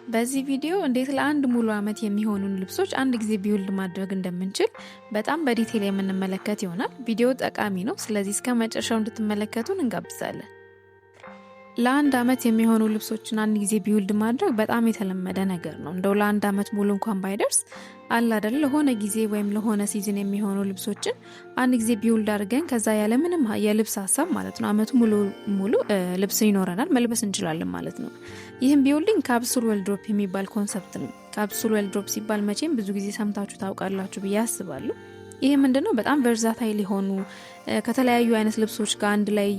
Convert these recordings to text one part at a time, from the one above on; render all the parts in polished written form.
በዚህ ቪዲዮ እንዴት ለአንድ ሙሉ አመት የሚሆኑን ልብሶች አንድ ጊዜ ቢውልድ ማድረግ እንደምንችል በጣም በዲቴል የምንመለከት ይሆናል። ቪዲዮ ጠቃሚ ነው፣ ስለዚህ እስከ መጨረሻው እንድትመለከቱን እንጋብዛለን። ለአንድ አመት የሚሆኑ ልብሶችን አንድ ጊዜ ቢውልድ ማድረግ በጣም የተለመደ ነገር ነው። እንደው ለአንድ አመት ሙሉ እንኳን ባይደርስ አለ አይደል ለሆነ ጊዜ ወይም ለሆነ ሲዝን የሚሆኑ ልብሶችን አንድ ጊዜ ቢውልድ አድርገን ከዛ ያለ ምንም የልብስ ሀሳብ ማለት ነው አመቱ ሙሉ ልብስ ይኖረናል፣ መልበስ እንችላለን ማለት ነው። ይህም ቢውልዲንግ ካፕሱል ዌልድሮፕ የሚባል ኮንሰፕት ነው። ካፕሱል ዌልድሮፕ ሲባል መቼም ብዙ ጊዜ ሰምታችሁ ታውቃላችሁ ብዬ አስባለሁ። ይህ ምንድነው? በጣም ቨርሳታይል የሆኑ ከተለያዩ አይነት ልብሶች ጋር አንድ ላይ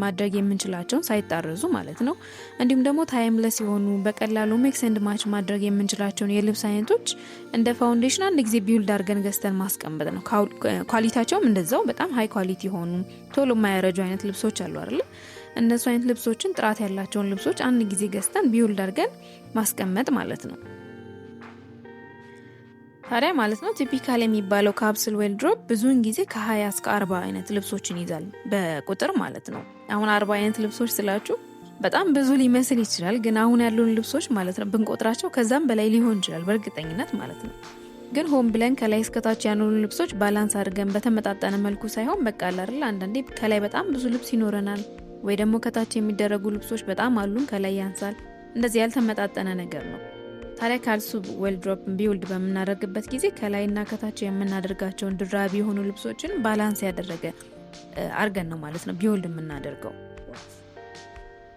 ማድረግ የምንችላቸውን ሳይጣረዙ ማለት ነው። እንዲሁም ደግሞ ታይምለስ የሆኑ በቀላሉ ሜክስ ኤንድ ማች ማድረግ የምንችላቸውን የልብስ አይነቶች እንደ ፋውንዴሽን አንድ ጊዜ ቢውልድ አድርገን ገዝተን ማስቀመጥ ነው። ኳሊቲያቸውም እንደዛው በጣም ሃይ ኳሊቲ የሆኑ ቶሎ የማያረጁ አይነት ልብሶች አሉ አይደል? እነሱ አይነት ልብሶችን ጥራት ያላቸውን ልብሶች አንድ ጊዜ ገዝተን ቢውልድ አድርገን ማስቀመጥ ማለት ነው። ታዲያ ማለት ነው ቲፒካል የሚባለው ካፕሱል ዌልድሮፕ ብዙውን ጊዜ ከ20 እስከ 40 አይነት ልብሶችን ይዛል በቁጥር ማለት ነው። አሁን 40 አይነት ልብሶች ስላችሁ በጣም ብዙ ሊመስል ይችላል፣ ግን አሁን ያሉን ልብሶች ማለት ነው ብንቆጥራቸው ከዛም በላይ ሊሆን ይችላል በእርግጠኝነት ማለት ነው። ግን ሆም ብለን ከላይ እስከታች ያሉን ልብሶች ባላንስ አድርገን በተመጣጠነ መልኩ ሳይሆን በቃ አይደል አንዳንዴ ከላይ በጣም ብዙ ልብስ ይኖረናል፣ ወይ ደግሞ ከታች የሚደረጉ ልብሶች በጣም አሉን ከላይ ያንሳል። እንደዚህ ያልተመጣጠነ ነገር ነው። ታዲያ ካፕሱል ዌልድሮፕ ቢውልድ በምናደርግበት ጊዜ ከላይና ከታች የምናደርጋቸውን ድራቢ የሆኑ ልብሶችን ባላንስ ያደረገ አርገን ነው ማለት ነው ቢውልድ የምናደርገው።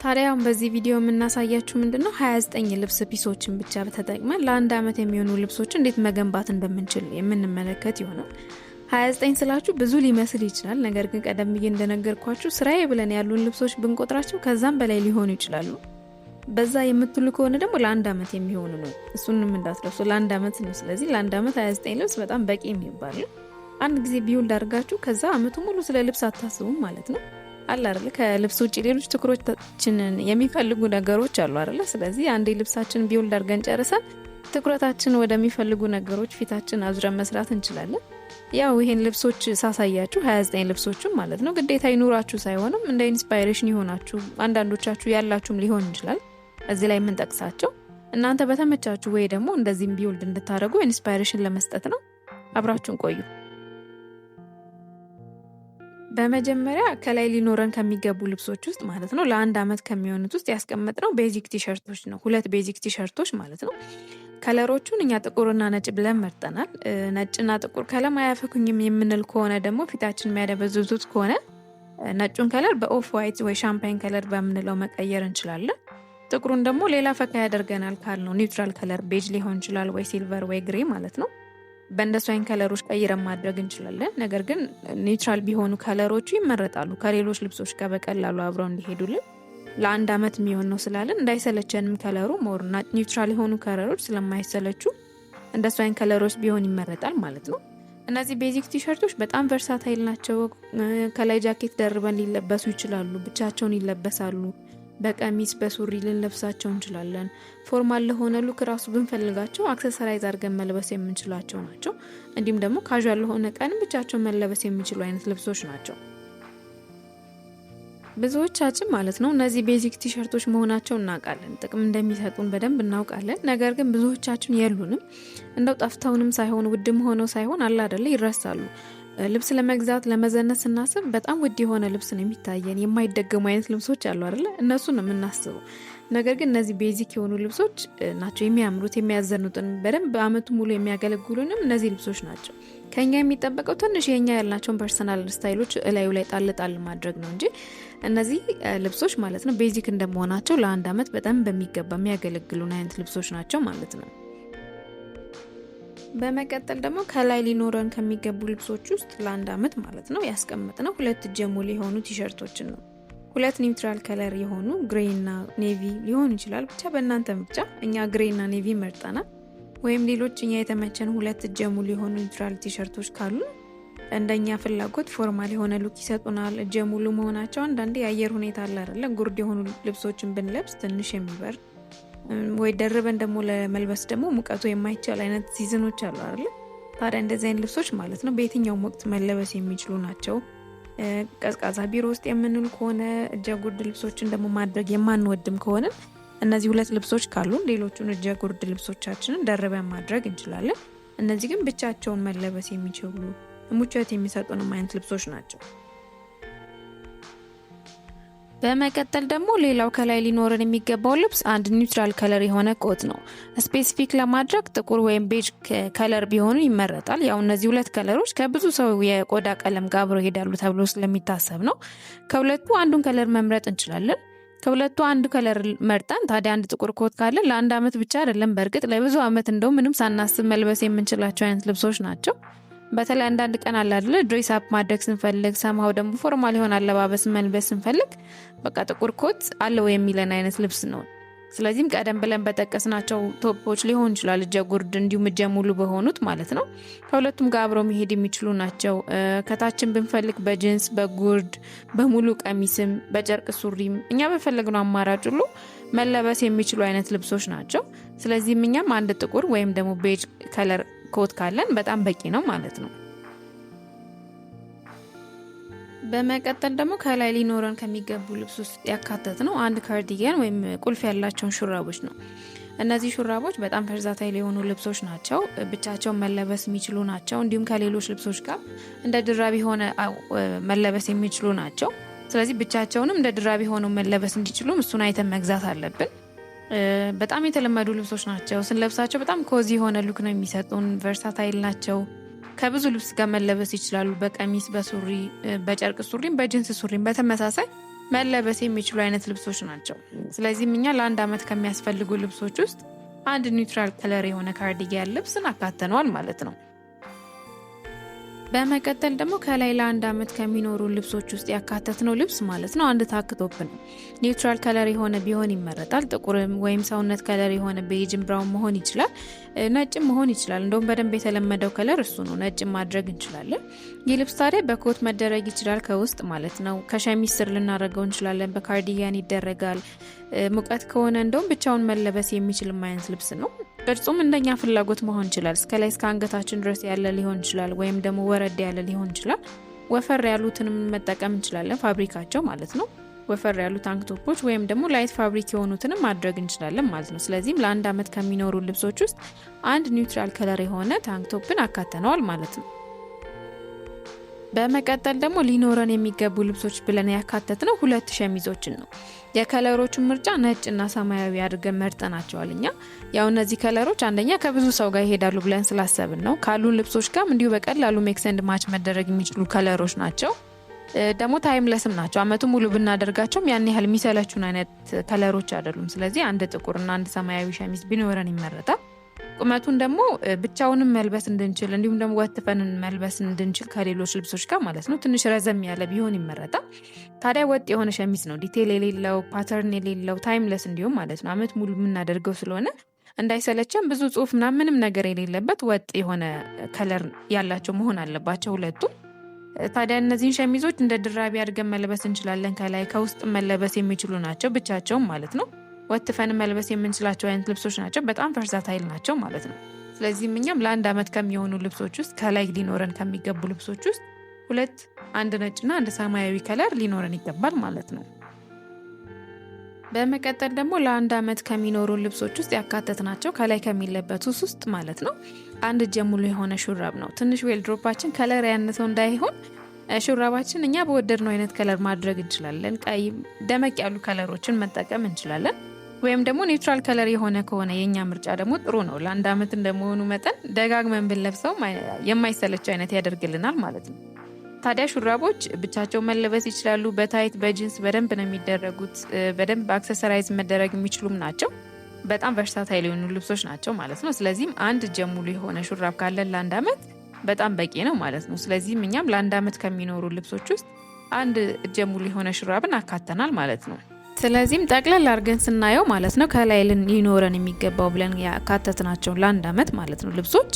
ታዲያ በዚህ ቪዲዮ የምናሳያችሁ ምንድነው 29 ልብስ ፒሶችን ብቻ ተጠቅመን ለአንድ አመት የሚሆኑ ልብሶችን እንዴት መገንባት እንደምንችል የምንመለከት ይሆናል። 29 ስላችሁ ብዙ ሊመስል ይችላል፣ ነገር ግን ቀደም ብዬ እንደነገርኳችሁ ስራዬ ብለን ያሉን ልብሶች ብንቆጥራቸው ከዛም በላይ ሊሆኑ ይችላሉ። በዛ የምትሉ ከሆነ ደግሞ ለአንድ አመት የሚሆኑ ነው። እሱንም እንዳትረሱ ለአንድ አመት ነው። ስለዚህ ለአንድ አመት 29 ልብስ በጣም በቂ የሚባል ነው። አንድ ጊዜ ቢውልድ አድርጋችሁ ከዛ አመቱ ሙሉ ስለ ልብስ አታስቡም ማለት ነው። አለ አይደል ከልብስ ውጪ ሌሎች ትኩረታችንን የሚፈልጉ ነገሮች አሉ አይደል? ስለዚህ አንዴ ልብሳችን ቢውልድ አድርገን ጨርሰን ትኩረታችን ወደሚፈልጉ ነገሮች ፊታችን አዙረን መስራት እንችላለን። ያው ይሄን ልብሶች ሳሳያችሁ 29 ልብሶችን ማለት ነው ግዴታ ይኑራችሁ ሳይሆንም እንደ ኢንስፓይሬሽን ይሆናችሁ አንዳንዶቻችሁ ያላችሁም ሊሆን ይችላል። እዚህ ላይ የምንጠቅሳቸው እናንተ በተመቻችሁ ወይ ደግሞ እንደዚህም ቢውልድ እንድታደርጉ ኢንስፓይሬሽን ለመስጠት ነው። አብራችሁን ቆዩ። በመጀመሪያ ከላይ ሊኖረን ከሚገቡ ልብሶች ውስጥ ማለት ነው ለአንድ አመት ከሚሆኑት ውስጥ ያስቀመጥነው ቤዚክ ቲሸርቶች ነው። 2 ቤዚክ ቲሸርቶች ማለት ነው። ከለሮቹን እኛ ጥቁርና ነጭ ብለን መርጠናል። ነጭና ጥቁር ከለም አያፈኩኝም የምንል ከሆነ ደግሞ ፊታችን የሚያደበዝዙት ከሆነ ነጩን ከለር በኦፍ ዋይት ወይ ሻምፓይን ከለር በምንለው መቀየር እንችላለን። ጥቁሩን ደግሞ ሌላ ፈካ ያደርገናል ካልነው ኒውትራል ከለር ቤጅ ሊሆን ይችላል ወይ ሲልቨር ወይ ግሬ ማለት ነው። በእንደሱ አይነት ከለሮች ቀይረን ማድረግ እንችላለን። ነገር ግን ኒውትራል ቢሆኑ ከለሮቹ ይመረጣሉ ከሌሎች ልብሶች ጋር በቀላሉ አብረው እንዲሄዱልን። ለአንድ አመት የሚሆን ነው ስላለን እንዳይሰለቸንም ከለሩ ሞር ኒውትራል የሆኑ ከለሮች ስለማይሰለቹ እንደሱ አይነት ከለሮች ቢሆን ይመረጣል ማለት ነው። እነዚህ ቤዚክ ቲሸርቶች በጣም ቨርሳታይል ናቸው። ከላይ ጃኬት ደርበን ሊለበሱ ይችላሉ፣ ብቻቸውን ይለበሳሉ። በቀሚስ በሱሪ ልንለብሳቸው እንችላለን። ፎርማል ለሆነ ሉክ ራሱ ብንፈልጋቸው አክሰሰራይዝ አድርገን መልበስ የምንችላቸው ናቸው። እንዲሁም ደግሞ ካዥዋል ለሆነ ቀን ብቻቸውን መለበስ የሚችሉ አይነት ልብሶች ናቸው። ብዙዎቻችን ማለት ነው እነዚህ ቤዚክ ቲሸርቶች መሆናቸው እናውቃለን፣ ጥቅም እንደሚሰጡን በደንብ እናውቃለን። ነገር ግን ብዙዎቻችን የሉንም። እንደው ጠፍተውንም ሳይሆን ውድም ሆነው ሳይሆን አለ አይደለ ይረሳሉ። ልብስ ለመግዛት ለመዘነስ ስናስብ በጣም ውድ የሆነ ልብስ ነው የሚታየን። የማይደገሙ አይነት ልብሶች አሉ አይደል? እነሱን ነው የምናስበው። ነገር ግን እነዚህ ቤዚክ የሆኑ ልብሶች ናቸው የሚያምሩት፣ የሚያዘኑትን በደንብ አመቱ ሙሉ የሚያገለግሉንም እነዚህ ልብሶች ናቸው። ከኛ የሚጠበቀው ትንሽ የኛ ያልናቸውን ፐርሰናል ስታይሎች እላዩ ላይ ጣል ማድረግ ነው እንጂ እነዚህ ልብሶች ማለት ነው ቤዚክ እንደመሆናቸው ለአንድ አመት በጣም በሚገባ የሚያገለግሉን አይነት ልብሶች ናቸው ማለት ነው። በመቀጠል ደግሞ ከላይ ሊኖረን ከሚገቡ ልብሶች ውስጥ ለአንድ አመት ማለት ነው ያስቀመጥነው 2 እጀ ሙሉ የሆኑ ቲሸርቶችን ነው። 2 ኒውትራል ከለር የሆኑ ግሬ እና ኔቪ ሊሆን ይችላል፣ ብቻ በእናንተ ምርጫ። እኛ ግሬ እና ኔቪ መርጠናል። ወይም ሌሎች እኛ የተመቸን 2 እጀ ሙሉ የሆኑ ኒውትራል ቲሸርቶች ካሉ እንደኛ ፍላጎት ፎርማል የሆነ ሉክ ይሰጡናል። እጀ ሙሉ መሆናቸው አንዳንዴ የአየር ሁኔታ አለ አይደል? ጉርድ የሆኑ ልብሶችን ብንለብስ ትንሽ የሚበር ወይ ደርበን ደግሞ ለመልበስ ደግሞ ሙቀቱ የማይቻል አይነት ሲዝኖች አሉ አይደል? ታዲያ እንደዚህ አይነት ልብሶች ማለት ነው በየትኛውም ወቅት መለበስ የሚችሉ ናቸው። ቀዝቃዛ ቢሮ ውስጥ የምንውል ከሆነ እጀ ጉርድ ልብሶችን ደግሞ ማድረግ የማንወድም ከሆነ እነዚህ ሁለት ልብሶች ካሉን ሌሎቹን እጀ ጉርድ ልብሶቻችንን ደርበን ማድረግ እንችላለን። እነዚህ ግን ብቻቸውን መለበስ የሚችሉ ሙቀት የሚሰጡን አይነት ልብሶች ናቸው። በመቀጠል ደግሞ ሌላው ከላይ ሊኖረን የሚገባው ልብስ አንድ ኒውትራል ከለር የሆነ ኮት ነው። ስፔሲፊክ ለማድረግ ጥቁር ወይም ቤጅ ከለር ቢሆኑ ይመረጣል። ያው እነዚህ ሁለት ከለሮች ከብዙ ሰው የቆዳ ቀለም ጋር አብረው ይሄዳሉ ተብሎ ስለሚታሰብ ነው። ከሁለቱ አንዱን ከለር መምረጥ እንችላለን። ከሁለቱ አንዱ ከለር መርጠን ታዲያ አንድ ጥቁር ኮት ካለ ለአንድ አመት ብቻ አይደለም፣ በእርግጥ ለብዙ አመት እንደው ምንም ሳናስብ መልበስ የምንችላቸው አይነት ልብሶች ናቸው። በተለይ አንዳንድ ቀን አለ አይደል ድሬስ አፕ ማድረግ ስንፈልግ ሰማው ደግሞ ፎርማል የሆነ አለባበስ መልበስ ስንፈልግ በቃ ጥቁር ኮት አለው የሚለን አይነት ልብስ ነው። ስለዚህም ቀደም ብለን በጠቀስናቸው ቶፖች ሊሆን ይችላል እጀ ጉርድ እንዲሁም እጀ ሙሉ በሆኑት ማለት ነው። ከሁለቱም ጋር አብረው መሄድ የሚችሉ ናቸው። ከታችን ብንፈልግ በጂንስ፣ በጉርድ፣ በሙሉ ቀሚስም፣ በጨርቅ ሱሪም እኛ በፈለግነው አማራጭ ሁሉ መለበስ የሚችሉ አይነት ልብሶች ናቸው። ስለዚህም እኛም አንድ ጥቁር ወይም ደግሞ ቤጅ ከለር ኮት ካለን በጣም በቂ ነው ማለት ነው። በመቀጠል ደግሞ ከላይ ሊኖረን ከሚገቡ ልብስ ውስጥ ያካተት ነው አንድ ካርዲጋን ወይም ቁልፍ ያላቸውን ሹራቦች ነው። እነዚህ ሹራቦች በጣም ቨርሳታይል የሆኑ ልብሶች ናቸው። ብቻቸውን መለበስ የሚችሉ ናቸው። እንዲሁም ከሌሎች ልብሶች ጋር እንደ ድራቢ ሆነ መለበስ የሚችሉ ናቸው። ስለዚህ ብቻቸውንም እንደ ድራቢ ሆነው መለበስ እንዲችሉም እሱን አይተን መግዛት አለብን። በጣም የተለመዱ ልብሶች ናቸው። ስንለብሳቸው በጣም ኮዚ የሆነ ሉክ ነው የሚሰጡን። ቨርሳታይል ናቸው። ከብዙ ልብስ ጋር መለበስ ይችላሉ። በቀሚስ፣ በሱሪ፣ በጨርቅ ሱሪም፣ በጂንስ ሱሪም በተመሳሳይ መለበስ የሚችሉ አይነት ልብሶች ናቸው። ስለዚህም እኛ ለአንድ አመት ከሚያስፈልጉ ልብሶች ውስጥ አንድ ኒውትራል ከለር የሆነ ካርዲጋን ልብስን አካተነዋል ማለት ነው። በመቀጠል ደግሞ ከላይ ለአንድ አመት ከሚኖሩ ልብሶች ውስጥ ያካተትነው ልብስ ማለት ነው አንድ ታንክ ቶፕ ነው። ኒውትራል ከለር የሆነ ቢሆን ይመረጣል። ጥቁርም ወይም ሰውነት ከለር የሆነ ቤጅም ብራውን መሆን ይችላል። ነጭም መሆን ይችላል። እንደውም በደንብ የተለመደው ከለር እሱ ነው። ነጭም ማድረግ እንችላለን። ይህ ልብስ ታዲያ በኮት መደረግ ይችላል ከውስጥ ማለት ነው። ከሸሚዝ ስር ልናደርገው እንችላለን። በካርዲጋን ይደረጋል። ሙቀት ከሆነ እንደውም ብቻውን መለበስ የሚችል አይነት ልብስ ነው። ቅርጹም እንደኛ ፍላጎት መሆን ይችላል። እስከ ላይ እስከ አንገታችን ድረስ ያለ ሊሆን ይችላል፣ ወይም ደግሞ ወረድ ያለ ሊሆን ይችላል። ወፈር ያሉትንም መጠቀም እንችላለን፣ ፋብሪካቸው ማለት ነው። ወፈር ያሉ ታንክ ቶፖች ወይም ደግሞ ላይት ፋብሪክ የሆኑትንም ማድረግ እንችላለን ማለት ነው። ስለዚህም ለአንድ አመት ከሚኖሩ ልብሶች ውስጥ አንድ ኒውትራል ከለር የሆነ ታንክ ቶፕን አካተነዋል ማለት ነው። በመቀጠል ደግሞ ሊኖረን የሚገቡ ልብሶች ብለን ያካተትነው ሁለት ሸሚዞችን ነው። የከለሮቹን ምርጫ ነጭና ሰማያዊ አድርገን መርጠናቸዋል። እኛ ያው እነዚህ ከለሮች አንደኛ ከብዙ ሰው ጋር ይሄዳሉ ብለን ስላሰብን ነው። ካሉን ልብሶች ጋር እንዲሁ በቀላሉ ሜክስ ኤንድ ማች መደረግ የሚችሉ ከለሮች ናቸው። ደግሞ ታይምለስም ናቸው። አመቱ ሙሉ ብናደርጋቸውም ያን ያህል የሚሰለቹን አይነት ከለሮች አይደሉም። ስለዚህ አንድ ጥቁርና አንድ ሰማያዊ ሸሚዝ ቢኖረን ይመረጣል። ቁመቱን ደግሞ ብቻውንም መልበስ እንድንችል እንዲሁም ደግሞ ወጥፈን መልበስ እንድንችል ከሌሎች ልብሶች ጋር ማለት ነው ትንሽ ረዘም ያለ ቢሆን ይመረጣል። ታዲያ ወጥ የሆነ ሸሚዝ ነው፣ ዲቴል የሌለው ፓተርን የሌለው ታይምለስ እንዲሁም ማለት ነው አመት ሙሉ የምናደርገው ስለሆነ እንዳይሰለቸን ብዙ ጽሁፍ ምንም ነገር የሌለበት ወጥ የሆነ ከለር ያላቸው መሆን አለባቸው ሁለቱም። ታዲያ እነዚህን ሸሚዞች እንደ ድራቢ አድርገን መልበስ እንችላለን። ከላይ ከውስጥ መለበስ የሚችሉ ናቸው ብቻቸውም ማለት ነው። ወጥፈን መልበስ የምንችላቸው አይነት ልብሶች ናቸው። በጣም ቨርሳታይል ናቸው ማለት ነው። ስለዚህም እኛም ለአንድ አመት ከሚሆኑ ልብሶች ውስጥ ከላይ ሊኖረን ከሚገቡ ልብሶች ውስጥ ሁለት አንድ ነጭና አንድ ሰማያዊ ከለር ሊኖረን ይገባል ማለት ነው። በመቀጠል ደግሞ ለአንድ አመት ከሚኖሩ ልብሶች ውስጥ ያካተትናቸው ከላይ ከሚለበሱት ውስጥ ማለት ነው አንድ እጀ ሙሉ የሆነ ሹራብ ነው። ትንሽ ዌልድሮፓችን ከለር ያነሰው እንዳይሆን ሹራባችን እኛ በወደድነው አይነት ከለር ማድረግ እንችላለን። ቀይ፣ ደመቅ ያሉ ከለሮችን መጠቀም እንችላለን። ወይም ደግሞ ኒውትራል ከለር የሆነ ከሆነ የኛ ምርጫ ደግሞ ጥሩ ነው። ለአንድ አመት እንደመሆኑ መጠን ደጋግመን ብንለብሰው የማይሰለች አይነት ያደርግልናል ማለት ነው። ታዲያ ሹራቦች ብቻቸው መለበስ ይችላሉ። በታይት በጂንስ በደንብ ነው የሚደረጉት። በደንብ አክሰሰራይዝ መደረግ የሚችሉም ናቸው። በጣም ቨርሳታይል የሆኑ ልብሶች ናቸው ማለት ነው። ስለዚህም አንድ እጀ ሙሉ የሆነ ሹራብ ካለን ለአንድ አመት በጣም በቂ ነው ማለት ነው። ስለዚህም እኛም ለአንድ አመት ከሚኖሩ ልብሶች ውስጥ አንድ እጀ ሙሉ የሆነ ሹራብን አካተናል ማለት ነው። ስለዚህም ጠቅለል አድርገን ስናየው ማለት ነው ከላይ ሊኖረን የሚገባው ብለን ያካተትናቸው ለአንድ አመት ማለት ነው ልብሶች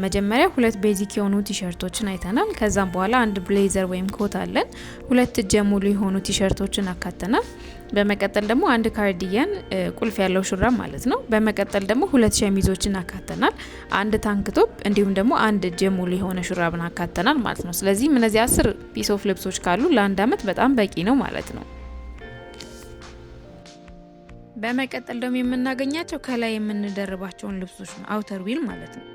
መጀመሪያ ሁለት ቤዚክ የሆኑ ቲሸርቶችን አይተናል። ከዛም በኋላ አንድ ብሌዘር ወይም ኮት አለን። ሁለት እጀ ሙሉ የሆኑ ቲሸርቶችን አካተናል። በመቀጠል ደግሞ አንድ ካርዲጋን ቁልፍ ያለው ሹራብ ማለት ነው። በመቀጠል ደግሞ ሁለት ሸሚዞችን አካተናል። አንድ ታንክ ቶፕ እንዲሁም ደግሞ አንድ እጀ ሙሉ የሆነ ሹራብን አካተናል ማለት ነው። ስለዚህ እነዚህ 10 ፒስ ኦፍ ልብሶች ካሉ ለአንድ አመት በጣም በቂ ነው ማለት ነው። በመቀጠል ደግሞ የምናገኛቸው ከላይ የምንደርባቸውን ልብሶች ነው፣ አውተር ዊል ማለት ነው።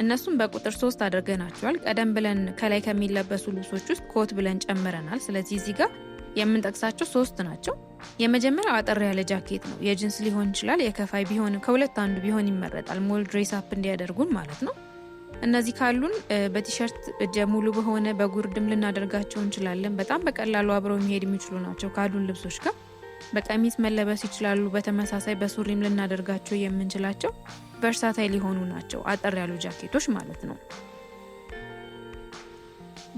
እነሱም በቁጥር 3 አድርገናቸዋል። ቀደም ብለን ከላይ ከሚለበሱ ልብሶች ውስጥ ኮት ብለን ጨምረናል። ስለዚህ እዚህ ጋር የምንጠቅሳቸው 3 ናቸው። የመጀመሪያው አጠር ያለ ጃኬት ነው። የጅንስ ሊሆን ይችላል፣ የከፋይ ቢሆን ከሁለት አንዱ ቢሆን ይመረጣል። ሞል ድሬስ አፕ እንዲያደርጉን ማለት ነው። እነዚህ ካሉን በቲሸርት እጀ ሙሉ በሆነ በጉርድም ልናደርጋቸው እንችላለን። በጣም በቀላሉ አብረው የሚሄድ የሚችሉ ናቸው ካሉን ልብሶች ጋር። በቀሚስ መለበስ ይችላሉ። በተመሳሳይ በሱሪም ልናደርጋቸው የምንችላቸው ቨርሳታይል ሊሆኑ ናቸው፣ አጠር ያሉ ጃኬቶች ማለት ነው።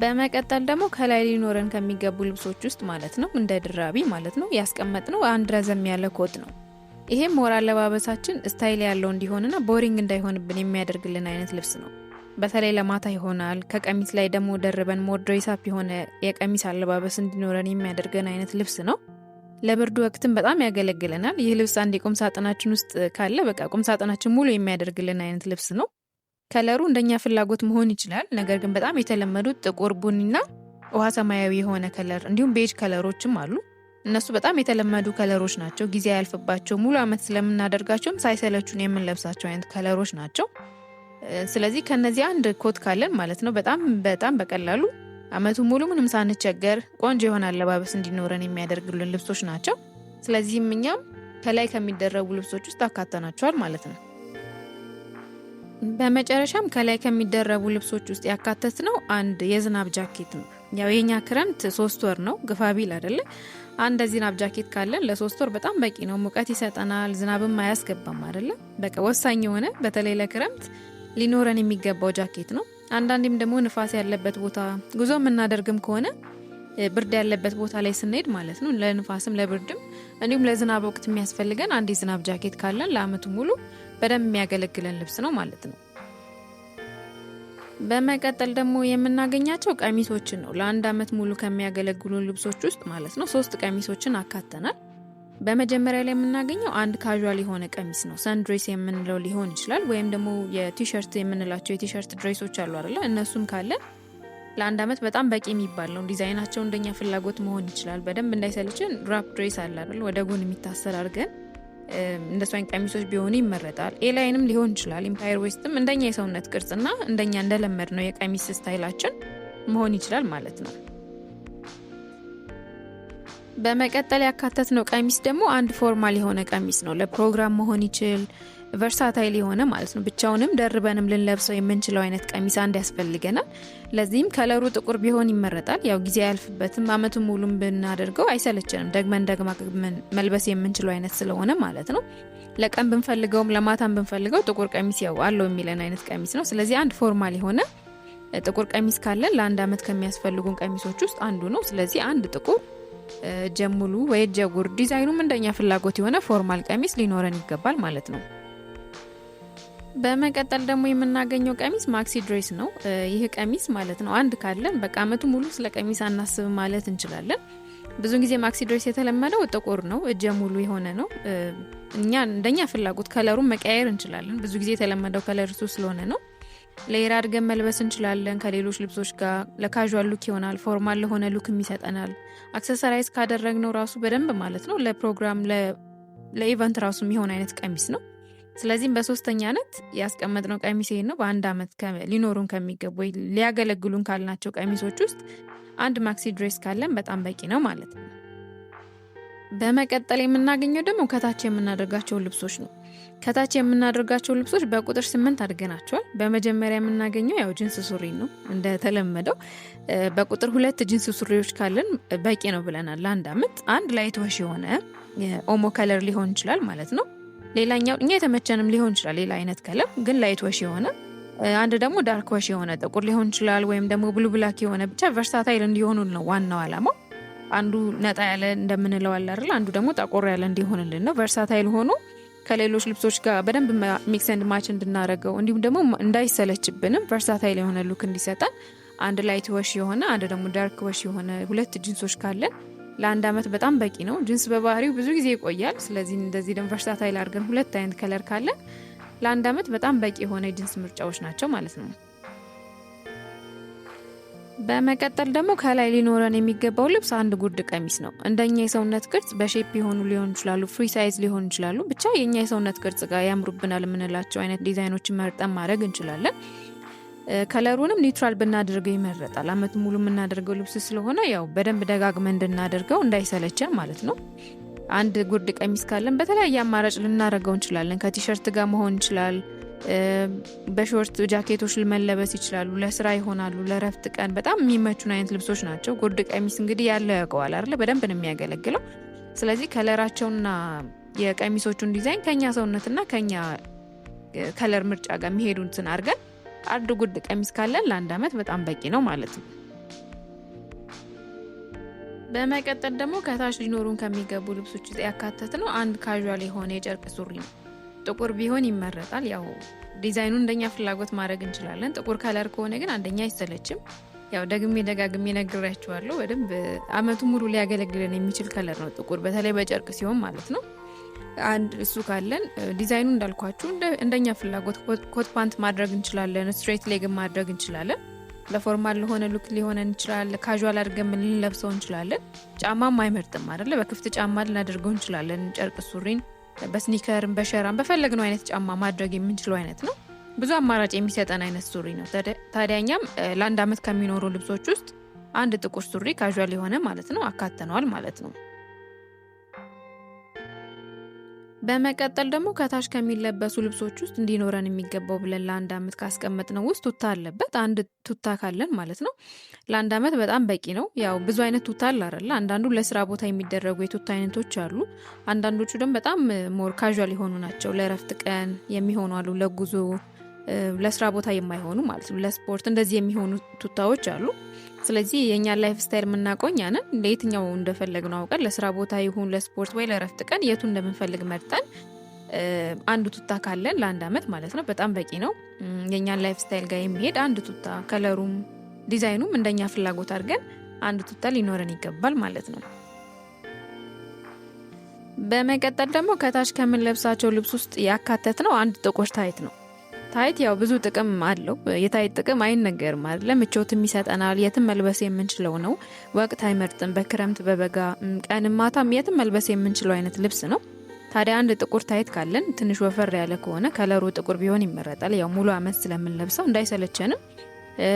በመቀጠል ደግሞ ከላይ ሊኖረን ከሚገቡ ልብሶች ውስጥ ማለት ነው እንደ ድራቢ ማለት ነው ያስቀመጥነው አንድ ረዘም ያለ ኮት ነው። ይሄም ሞራ አለባበሳችን ስታይል ያለው እንዲሆንና ቦሪንግ እንዳይሆንብን የሚያደርግልን አይነት ልብስ ነው። በተለይ ለማታ ይሆናል። ከቀሚስ ላይ ደግሞ ደርበን ሞድ ድሬስ አፕ የሆነ የቀሚስ አለባበስ እንዲኖረን የሚያደርገን አይነት ልብስ ነው። ለብርዱ ወቅትም በጣም ያገለግለናል። ይህ ልብስ አንድ የቁም ሳጥናችን ውስጥ ካለ በቃ ቁም ሳጥናችን ሙሉ የሚያደርግልን አይነት ልብስ ነው። ከለሩ እንደኛ ፍላጎት መሆን ይችላል። ነገር ግን በጣም የተለመዱት ጥቁር ቡኒና ውሃ ሰማያዊ የሆነ ከለር እንዲሁም ቤጅ ከለሮችም አሉ። እነሱ በጣም የተለመዱ ከለሮች ናቸው። ጊዜ ያልፍባቸው ሙሉ አመት ስለምናደርጋቸውም ሳይሰለቹን የምንለብሳቸው አይነት ከለሮች ናቸው። ስለዚህ ከነዚህ አንድ ኮት ካለን ማለት ነው በጣም በቀላሉ አመቱ ሙሉ ምንም ሳንቸገር ቆንጆ የሆነ አለባበስ እንዲኖረን የሚያደርግልን ልብሶች ናቸው። ስለዚህም እኛም ከላይ ከሚደረቡ ልብሶች ውስጥ አካተናቸዋል ማለት ነው። በመጨረሻም ከላይ ከሚደረቡ ልብሶች ውስጥ ያካተትነው አንድ የዝናብ ጃኬት ነው። ያው የኛ ክረምት 3 ወር ነው፣ ግፋቢል አይደለ? አንድ የዝናብ ጃኬት ካለን ለ3 ወር በጣም በቂ ነው። ሙቀት ይሰጠናል፣ ዝናብም አያስገባም አይደለ? በቃ ወሳኝ የሆነ በተለይ ለክረምት ሊኖረን የሚገባው ጃኬት ነው። አንዳንዴም ደግሞ ንፋስ ያለበት ቦታ ጉዞ የምናደርግም ከሆነ ብርድ ያለበት ቦታ ላይ ስንሄድ ማለት ነው ለንፋስም ለብርድም እንዲሁም ለዝናብ ወቅት የሚያስፈልገን አንድ የዝናብ ጃኬት ካለን ለአመቱ ሙሉ በደንብ የሚያገለግለን ልብስ ነው ማለት ነው። በመቀጠል ደግሞ የምናገኛቸው ቀሚሶችን ነው። ለአንድ አመት ሙሉ ከሚያገለግሉ ልብሶች ውስጥ ማለት ነው 3 ቀሚሶችን አካተናል። በመጀመሪያ ላይ የምናገኘው አንድ ካዡዋል የሆነ ቀሚስ ነው። ሰንድሬስ የምንለው ሊሆን ይችላል፣ ወይም ደግሞ የቲሸርት የምንላቸው የቲሸርት ድሬሶች አሉ አይደለ? እነሱም ካለን ለአንድ አመት በጣም በቂ የሚባል ነው። ዲዛይናቸው እንደኛ ፍላጎት መሆን ይችላል። በደንብ እንዳይሰልችን ራፕ ድሬስ አለ አይደል? ወደ ጎን የሚታሰር አድርገን እንደሱ አይነት ቀሚሶች ቢሆኑ ይመረጣል። ኤላይንም ሊሆን ይችላል። ኢምፓየር ዌስትም እንደኛ የሰውነት ቅርጽና እንደኛ እንደለመድ ነው የቀሚስ ስታይላችን መሆን ይችላል ማለት ነው። በመቀጠል ያካተትነው ቀሚስ ደግሞ አንድ ፎርማል የሆነ ቀሚስ ነው። ለፕሮግራም መሆን ይችል ቨርሳታይል የሆነ ማለት ነው። ብቻውንም ደርበንም ልንለብሰው የምንችለው አይነት ቀሚስ አንድ ያስፈልገናል። ለዚህም ከለሩ ጥቁር ቢሆን ይመረጣል። ያው ጊዜ ያልፍበትም አመቱን ሙሉም ብናደርገው አይሰለችንም። ደግመን መልበስ የምንችለው አይነት ስለሆነ ማለት ነው። ለቀን ብንፈልገውም ለማታም ብንፈልገው ጥቁር ቀሚስ ያው አለው የሚለን አይነት ቀሚስ ነው። ስለዚህ አንድ ፎርማል የሆነ ጥቁር ቀሚስ ካለን ለአንድ አመት ከሚያስፈልጉን ቀሚሶች ውስጥ አንዱ ነው። ስለዚህ አንድ ጥቁር ጀሙሉ ወይ ጀጉር ዲዛይኑም እንደኛ ፍላጎት የሆነ ፎርማል ቀሚስ ሊኖረን ይገባል ማለት ነው። በመቀጠል ደግሞ የምናገኘው ቀሚስ ማክሲ ድሬስ ነው። ይህ ቀሚስ ማለት ነው አንድ ካለን በቃ አመቱ ሙሉ ስለ ቀሚስ አናስብ ማለት እንችላለን። ብዙ ጊዜ ማክሲ ድሬስ የተለመደው ጥቁር ነው፣ እጀ ሙሉ የሆነ ነው። እኛ እንደኛ ፍላጎት ከለሩን መቀያየር እንችላለን። ብዙ ጊዜ የተለመደው ከለር እሱ ስለሆነ ነው። ሌየር አድርገን መልበስ እንችላለን ከሌሎች ልብሶች ጋር። ለካዡዋል ሉክ ይሆናል፣ ፎርማል ለሆነ ሉክም ይሰጠናል። አክሰሰራይዝ ካደረግነው ራሱ በደንብ ማለት ነው ለፕሮግራም ለኢቨንት ራሱ የሚሆን አይነት ቀሚስ ነው። ስለዚህም በ3ኛነት ያስቀመጥነው ቀሚስ ይሄን ነው። በአንድ አመት ሊኖሩን ከሚገቡ ሊያገለግሉን ካልናቸው ቀሚሶች ውስጥ አንድ ማክሲ ድሬስ ካለን በጣም በቂ ነው ማለት ነው። በመቀጠል የምናገኘው ደግሞ ከታች የምናደርጋቸው ልብሶች ነው። ከታች የምናደርጋቸው ልብሶች በቁጥር 8 አድርገናቸዋል። በመጀመሪያ የምናገኘው ያው ጂንስ ሱሪ ነው። እንደተለመደው በቁጥር 2 ጂንስ ሱሪዎች ካለን በቂ ነው ብለናል። ለአንድ አመት አንድ ላይት ወሽ የሆነ ኦሞ ከለር ሊሆን ይችላል ማለት ነው። ሌላኛው እኛ የተመቸንም ሊሆን ይችላል ሌላ አይነት ከለር ግን ላይት ወሽ የሆነ አንድ ደግሞ ዳርክ ወሽ የሆነ ጥቁር ሊሆን ይችላል፣ ወይም ደግሞ ብሉ ብላክ የሆነ ብቻ ቨርሳታይል እንዲሆኑ ነው ዋናው አላማው። አንዱ ነጣ ያለ እንደምንለው አለ አይደል? አንዱ ደግሞ ጠቆር ያለ እንዲሆንልን ነው። ቨርሳታይል ሆኖ ከሌሎች ልብሶች ጋር በደንብ ሚክስ ኤንድ ማች እንድናረገው እንዲሁም ደግሞ እንዳይሰለችብንም ቨርሳታይል የሆነ ሉክ እንዲሰጠን አንድ ላይት ወሽ የሆነ አንድ ደግሞ ዳርክ ወሽ የሆነ 2 ጂንሶች ካለን ለአንድ አመት በጣም በቂ ነው። ጂንስ በባህሪው ብዙ ጊዜ ይቆያል። ስለዚህ እንደዚህ ደግሞ ቨርሳታይል አድርገን 2 አይነት ከለር ካለን ለአንድ አመት በጣም በቂ የሆነ ጂንስ ምርጫዎች ናቸው ማለት ነው። በመቀጠል ደግሞ ከላይ ሊኖረን የሚገባው ልብስ አንድ ጉርድ ቀሚስ ነው። እንደኛ የሰውነት ቅርጽ በሼፕ የሆኑ ሊሆን ይችላሉ፣ ፍሪ ሳይዝ ሊሆን ይችላሉ። ብቻ የኛ የሰውነት ቅርጽ ጋር ያምሩብናል የምንላቸው አይነት ዲዛይኖችን መርጠን ማድረግ እንችላለን። ከለሩንም ኒውትራል ብናደርገው ይመረጣል። አመት ሙሉ የምናደርገው ልብስ ስለሆነ ያው በደንብ ደጋግመን እንድናደርገው እንዳይሰለቸን ማለት ነው። አንድ ጉርድ ቀሚስ ካለን በተለያየ አማራጭ ልናደርገው እንችላለን። ከቲሸርት ጋር መሆን ይችላል፣ በሾርት ጃኬቶች መለበስ ይችላሉ፣ ለስራ ይሆናሉ፣ ለረፍት ቀን በጣም የሚመቹን አይነት ልብሶች ናቸው። ጉርድ ቀሚስ እንግዲህ ያለው ያውቀዋል አይደል? በደንብ ነው የሚያገለግለው። ስለዚህ ከለራቸውና የቀሚሶቹን ዲዛይን ከኛ ሰውነትና ከኛ ከለር ምርጫ ጋር የሚሄዱትን አድርገን አንድ ጉርድ ቀሚስ ካለን ለአንድ አመት በጣም በቂ ነው ማለት ነው። በመቀጠል ደግሞ ከታች ሊኖሩን ከሚገቡ ልብሶች ውስጥ ያካተት ነው አንድ ካዥዋል የሆነ የጨርቅ ሱሪ ነው። ጥቁር ቢሆን ይመረጣል። ያው ዲዛይኑን እንደኛ ፍላጎት ማድረግ እንችላለን። ጥቁር ከለር ከሆነ ግን አንደኛ አይሰለችም። ያው ደግሜ ደጋግሜ ነግራችኋለሁ፣ በደንብ አመቱ ሙሉ ሊያገለግለን የሚችል ከለር ነው ጥቁር፣ በተለይ በጨርቅ ሲሆን ማለት ነው። አንድ እሱ ካለን ዲዛይኑ እንዳልኳችሁ እንደኛ ፍላጎት ኮት ፓንት ማድረግ እንችላለን፣ ስትሬት ሌግ ማድረግ እንችላለን። ለፎርማል ለሆነ ሉክ ሊሆነን ይችላል። ካዥዋል አድርገን ልንለብሰው እንችላለን። ጫማም አይመርጥም አይደለ? በክፍት ጫማ ልናደርገው እንችላለን። ጨርቅ ሱሪን በስኒከርም በሸራም በፈለግነው አይነት ጫማ ማድረግ የምንችለው አይነት ነው። ብዙ አማራጭ የሚሰጠን አይነት ሱሪ ነው። ታዲያኛም ለአንድ አመት ከሚኖሩ ልብሶች ውስጥ አንድ ጥቁር ሱሪ ካዥዋል የሆነ ማለት ነው አካተነዋል ማለት ነው። በመቀጠል ደግሞ ከታች ከሚለበሱ ልብሶች ውስጥ እንዲኖረን የሚገባው ብለን ለአንድ አመት ካስቀመጥነው ውስጥ ቱታ አለበት። አንድ ቱታ ካለን ማለት ነው ለአንድ አመት በጣም በቂ ነው። ያው ብዙ አይነት ቱታ አለ አይደል? አንዳንዱ ለስራ ቦታ የሚደረጉ የቱታ አይነቶች አሉ። አንዳንዶቹ ደግሞ በጣም ሞር ካዥዋል የሆኑ ናቸው። ለረፍት ቀን የሚሆኑ አሉ፣ ለጉዞ ለስራ ቦታ የማይሆኑ ማለት ነው። ለስፖርት እንደዚህ የሚሆኑ ቱታዎች አሉ። ስለዚህ የኛ ላይፍ ስታይል የምናውቀው እኛ ነን። ለየትኛው እንደፈለግነው አውቀን ለስራ ቦታ ይሁን ለስፖርት ወይ ለረፍት ቀን የቱ እንደምንፈልግ መርጠን አንድ ቱታ ካለን ለአንድ አመት ማለት ነው በጣም በቂ ነው። የኛን ላይፍ ስታይል ጋር የሚሄድ አንድ ቱታ ከለሩም ዲዛይኑም እንደኛ ፍላጎት አድርገን አንድ ቱታ ሊኖረን ይገባል ማለት ነው። በመቀጠል ደግሞ ከታች ከምንለብሳቸው ልብስ ውስጥ ያካተት ነው አንድ ጥቁር ታይት ነው። ታይት ያው ብዙ ጥቅም አለው። የታይት ጥቅም አይነገርም አይደል? ምቾትም ይሰጠናል። የትም መልበስ የምንችለው ነው። ወቅት አይመርጥም። በክረምት በበጋ ቀንም ማታም የትም መልበስ የምንችለው አይነት ልብስ ነው። ታዲያ አንድ ጥቁር ታይት ካለን ትንሽ ወፈር ያለ ከሆነ ከለሩ ጥቁር ቢሆን ይመረጣል። ያው ሙሉ አመት ስለምንለብሰው እንዳይሰለቸንም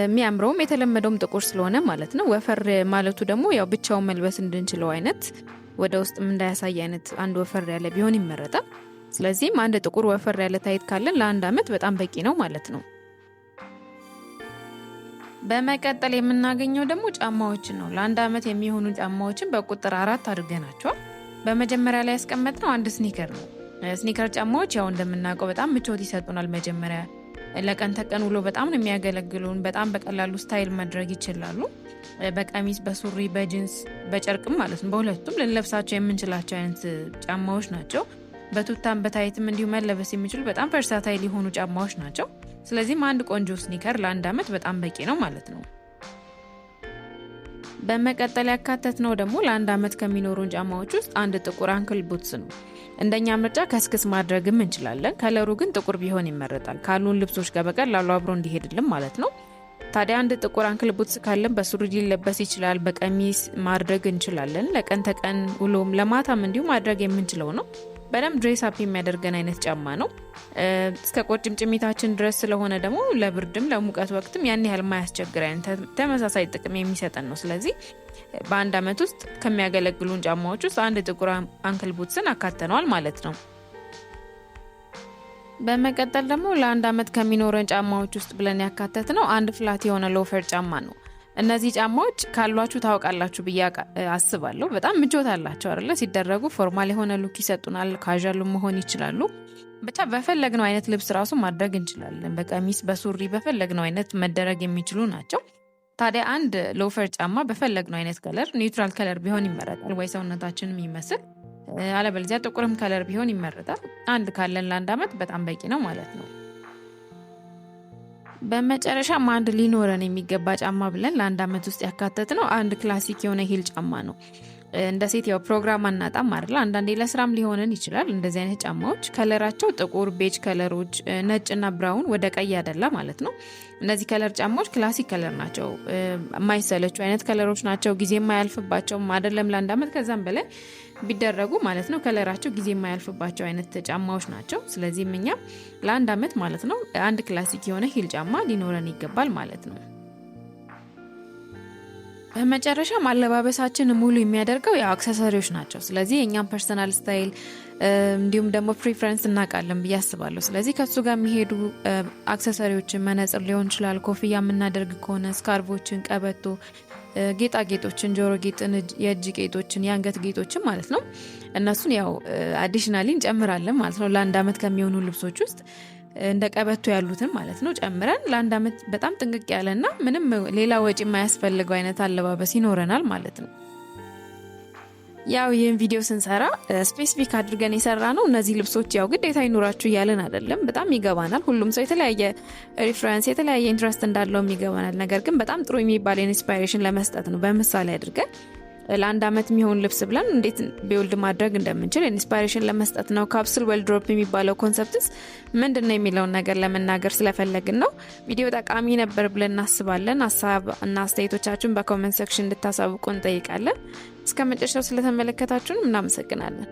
የሚያምረውም የተለመደውም ጥቁር ስለሆነ ማለት ነው። ወፈር ማለቱ ደግሞ ያው ብቻውን መልበስ እንድንችለው አይነት ወደ ውስጥም እንዳያሳይ አይነት አንድ ወፈር ያለ ቢሆን ይመረጣል። ስለዚህም አንድ ጥቁር ወፈር ያለ ታይት ካለን ለአንድ አመት በጣም በቂ ነው ማለት ነው። በመቀጠል የምናገኘው ደግሞ ጫማዎችን ነው። ለአንድ አመት የሚሆኑ ጫማዎችን በቁጥር 4 አድርገናቸዋል። በመጀመሪያ ላይ ያስቀመጥነው አንድ ስኒከር ነው። ስኒከር ጫማዎች ያው እንደምናውቀው በጣም ምቾት ይሰጡናል። መጀመሪያ ለቀን ተቀን ውሎ በጣም ነው የሚያገለግሉን። በጣም በቀላሉ ስታይል ማድረግ ይችላሉ። በቀሚስ፣ በሱሪ፣ በጂንስ፣ በጨርቅም ማለት ነው በሁለቱም ልንለብሳቸው የምንችላቸው አይነት ጫማዎች ናቸው። በቱታም በታይትም እንዲሁ መለበስ የሚችሉ በጣም ቨርሳታይል የሆኑ ጫማዎች ናቸው። ስለዚህም አንድ ቆንጆ ስኒከር ለአንድ አመት በጣም በቂ ነው ማለት ነው። በመቀጠል ያካተት ነው ደግሞ ለአንድ አመት ከሚኖሩን ጫማዎች ውስጥ አንድ ጥቁር አንክል ቡትስ ነው። እንደኛ ምርጫ ከስክስ ማድረግም እንችላለን። ከለሩ ግን ጥቁር ቢሆን ይመረጣል። ካሉን ልብሶች ጋር በቀላሉ አብሮ እንዲሄድልን ማለት ነው። ታዲያ አንድ ጥቁር አንክል ቡትስ ካለን በሱሪ ሊለበስ ይችላል። በቀሚስ ማድረግ እንችላለን። ለቀን ተቀን ውሎም ለማታም እንዲሁ ማድረግ የምንችለው ነው። በደንብ ድሬስ አፕ የሚያደርገን አይነት ጫማ ነው። እስከ ቁርጭምጭሚታችን ድረስ ስለሆነ ደግሞ ለብርድም ለሙቀት ወቅትም ያን ያህል ማያስቸግር አይነት ተመሳሳይ ጥቅም የሚሰጠን ነው። ስለዚህ በአንድ አመት ውስጥ ከሚያገለግሉን ጫማዎች ውስጥ አንድ ጥቁር አንክል ቡትስን አካተነዋል ማለት ነው። በመቀጠል ደግሞ ለአንድ አመት ከሚኖረን ጫማዎች ውስጥ ብለን ያካተት ነው አንድ ፍላት የሆነ ሎፈር ጫማ ነው። እነዚህ ጫማዎች ካሏችሁ ታውቃላችሁ ብዬ አስባለሁ። በጣም ምቾት አላቸው አይደለ? ሲደረጉ ፎርማል የሆነ ሉክ ይሰጡናል። ካዥዋል መሆን ይችላሉ። ብቻ በፈለግነው አይነት ልብስ ራሱ ማድረግ እንችላለን። በቀሚስ፣ በሱሪ በፈለግነው አይነት መደረግ የሚችሉ ናቸው። ታዲያ አንድ ሎፈር ጫማ በፈለግነው አይነት ከለር፣ ኒውትራል ከለር ቢሆን ይመረጣል። ወይ ሰውነታችንም ይመስል አለበለዚያ ጥቁርም ከለር ቢሆን ይመረጣል። አንድ ካለን ለአንድ አመት በጣም በቂ ነው ማለት ነው። በመጨረሻም አንድ ሊኖረን የሚገባ ጫማ ብለን ለአንድ አመት ውስጥ ያካተት ነው አንድ ክላሲክ የሆነ ሂል ጫማ ነው። እንደ ሴት ያው ፕሮግራም አናጣም አይደል? አንዳንዴ ለስራም ሊሆንን ይችላል። እንደዚህ አይነት ጫማዎች ከለራቸው ጥቁር፣ ቤጅ ከለሮች፣ ነጭና ብራውን ወደ ቀይ ያደላ ማለት ነው። እነዚህ ከለር ጫማዎች ክላሲክ ከለር ናቸው። የማይሰለቹ አይነት ከለሮች ናቸው። ጊዜ የማያልፍባቸውም አይደለም ለአንድ አመት ከዛም በላይ ቢደረጉ ማለት ነው። ከለራቸው ጊዜ የማያልፍባቸው አይነት ጫማዎች ናቸው። ስለዚህም እኛ ለአንድ አመት ማለት ነው አንድ ክላሲክ የሆነ ሂል ጫማ ሊኖረን ይገባል ማለት ነው። በመጨረሻ ማለባበሳችን ሙሉ የሚያደርገው ያው አክሰሰሪዎች ናቸው። ስለዚህ የኛም ፐርሰናል ስታይል እንዲሁም ደግሞ ፕሪፈረንስ እናውቃለን ብዬ አስባለሁ። ስለዚህ ከሱ ጋር የሚሄዱ አክሰሰሪዎችን መነጽር ሊሆን ይችላል፣ ኮፍያ የምናደርግ ከሆነ ስካርቮችን፣ ቀበቶ፣ ጌጣጌጦችን፣ ጆሮ ጌጥን፣ የእጅ ጌጦችን፣ የአንገት ጌጦችን ማለት ነው። እነሱን ያው አዲሽናሊ እንጨምራለን ማለት ነው። ለአንድ አመት ከሚሆኑ ልብሶች ውስጥ እንደ ቀበቶ ያሉትን ማለት ነው ጨምረን ለአንድ አመት በጣም ጥንቅቅ ያለና ምንም ሌላ ወጪ የማያስፈልገው አይነት አለባበስ ይኖረናል ማለት ነው። ያው ይህን ቪዲዮ ስንሰራ ስፔሲፊክ አድርገን የሰራ ነው እነዚህ ልብሶች ያው ግዴታ ይኖራችሁ እያለን አይደለም። በጣም ይገባናል። ሁሉም ሰው የተለያየ ሪፍረንስ የተለያየ ኢንትረስት እንዳለው ይገባናል። ነገር ግን በጣም ጥሩ የሚባል ኢንስፓይሬሽን ለመስጠት ነው በምሳሌ አድርገን ለአንድ አመት የሚሆን ልብስ ብለን እንዴት ቢውልድ ማድረግ እንደምንችል ኢንስፓይሬሽን ለመስጠት ነው። ካፕሱል ዌልድሮፕ የሚባለው ኮንሰፕትስ ምንድነው የሚለውን ነገር ለመናገር ስለፈለግን ነው። ቪዲዮ ጠቃሚ ነበር ብለን እናስባለን። ሀሳብ እና አስተያየቶቻችሁን በኮሜንት ሴክሽን እንድታሳውቁን እንጠይቃለን። እስከ መጨረሻው ስለተመለከታችሁን እናመሰግናለን።